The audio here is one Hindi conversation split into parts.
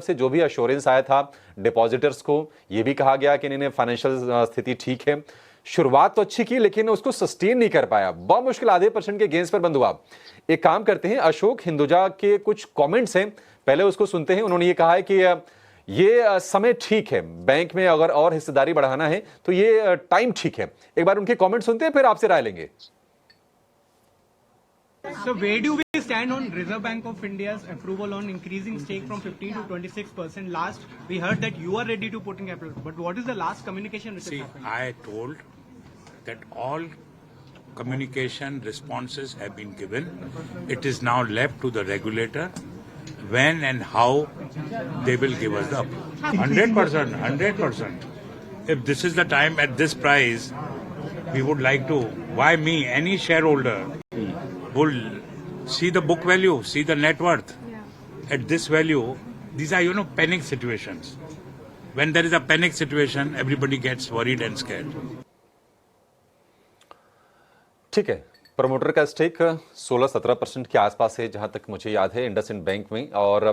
से जो भी अश्योरेंस आया था डिपॉजिटर्स को, ये भी कहा गया कि इन्हें फाइनेंशियल स्थिति ठीक है। शुरुआत तो अच्छी की लेकिन उसको सस्टेन नहीं कर पाया, बहुत मुश्किल आधे % के गेंस पर बंद हुआ। एक काम करते हैं, अशोक हिंदुजा के कुछ कमेंट्स हैं, पहले उसको सुनते हैं। उन्होंने ये कहा है कि ये समय ठीक है, बैंक में अगर और हिस्सेदारी बढ़ाना है तो ये टाइम ठीक है। एक बार उनके कमेंट सुनते हैं, फिर आपसे राय लेंगे। So where do we stand on Reserve Bank of India's approval on increasing stake from 15 to 26%? Last we heard that you are ready to put in capital, but what is the last communication which has happened? I told that all communication responses have been given. It is now left to the regulator when and how they will give us the approval. 100%, 100%. If this is the time at this price, we would like to. Why me? Any shareholder will see the book value, see the net worth. At this value, these are, panic situations. When there is a panic situation, everybody gets worried and scared. ठीक है, प्रमोटर का स्टेक 16-17% के आसपास है जहां तक मुझे याद है इंडसइंड बैंक में, और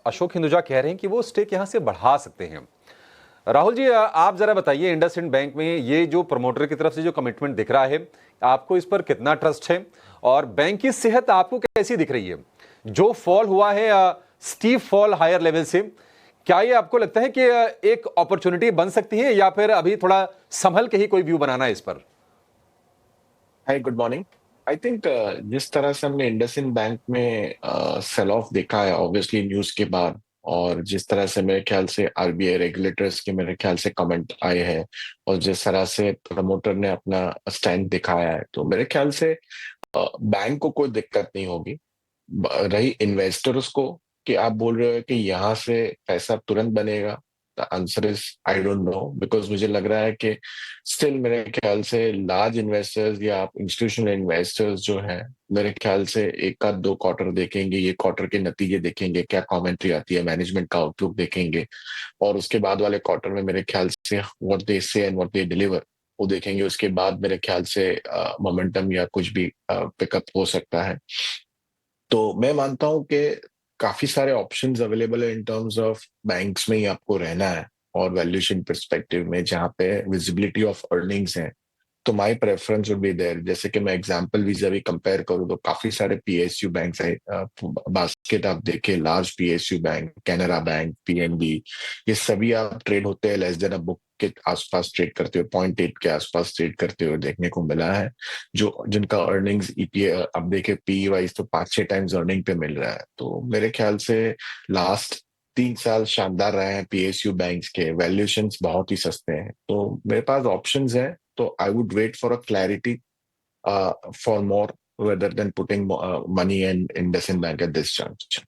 अशोक हिंदुजा कह रहे हैं कि वो स्टेक यहां से बढ़ा सकते हैं। राहुल जी, आप जरा बताइए, इंडसइंड बैंक में ये जो प्रमोटर की तरफ से जो कमिटमेंट दिख रहा है, आपको इस पर कितना ट्रस्ट है और बैंक की सेहत आपको कैसी दिख रही है? जो फॉल हुआ है, स्टीप फॉल हायर लेवल से, क्या ये आपको लगता है कि एक अपॉर्चुनिटी बन सकती है या फिर अभी थोड़ा संभल के ही कोई व्यू बनाना है इस पर? हाय, गुड मॉर्निंग। आई थिंक जिस तरह से हमने इंडसइंड बैंक में सेल ऑफ देखा है ऑब्वियसली न्यूज के बाद, और जिस तरह से मेरे ख्याल से आरबीआई रेगुलेटर्स के मेरे ख्याल से कमेंट आए हैं, और जिस तरह से प्रमोटर ने अपना स्टैंड दिखाया है, तो मेरे ख्याल से बैंक को कोई दिक्कत नहीं होगी। रही इन्वेस्टर्स को कि आप बोल रहे हो कि यहाँ से पैसा तुरंत बनेगा, the answer is I don't know, because मुझे लग रहा है कि स्टिल मेरे ख्याल से लार्ज इन्वेस्टर्स या आप इंस्टीट्यूशनल इन्वेस्टर्स जो हैं, मेरे ख्याल से एक आध 2 क्वार्टर देखेंगे, ये क्वार्टर के नतीजे देखेंगे, क्या कमेंट्री आती है, मैनेजमेंट का आउटलुक देखेंगे, और उसके बाद वाले क्वार्टर में मेरे ख्याल से व्हाट दे से एंड व्हाट दे डिलीवर वो देखेंगे। उसके बाद मेरे ख्याल से मोमेंटम या कुछ भी पिकअप हो सकता है। तो मैं मानता हूं कि काफी सारे ऑप्शंस अवेलेबल है इन टर्म्स ऑफ बैंक्स में ही आपको रहना है, और वैल्यूएशन पर्सपेक्टिव में जहां पे विजिबिलिटी ऑफ अर्निंग्स है, तो my preference would be there. जैसे कि मैं एग्जांपल वीजावी कंपेयर करूं तो काफी सारे पीएसयू बैंक्स है, बास्केट आप देखें, large PSU bank, Canara bank, PNB, ये सभी आप ट्रेड होते हैं लेस देन अ बुक के आसपास ट्रेड करते हुए, 0.8 के आसपास ट्रेड करते हुए देखने को मिला है, जो जिनका अर्निंग्स ईपीए अब देखे पी वाइज तो 5-6 टाइम्स अर्निंग पे मिल रहा है। तो मेरे ख्याल से लास्ट 3 साल शानदार रहे हैं पीएसयू बैंक्स के, वैल्यूएशंस बहुत ही सस्ते हैं, तो मेरे पास ऑप्शंस हैं। So I would wait for a clarity for more rather than putting money in IndusInd Bank at this juncture.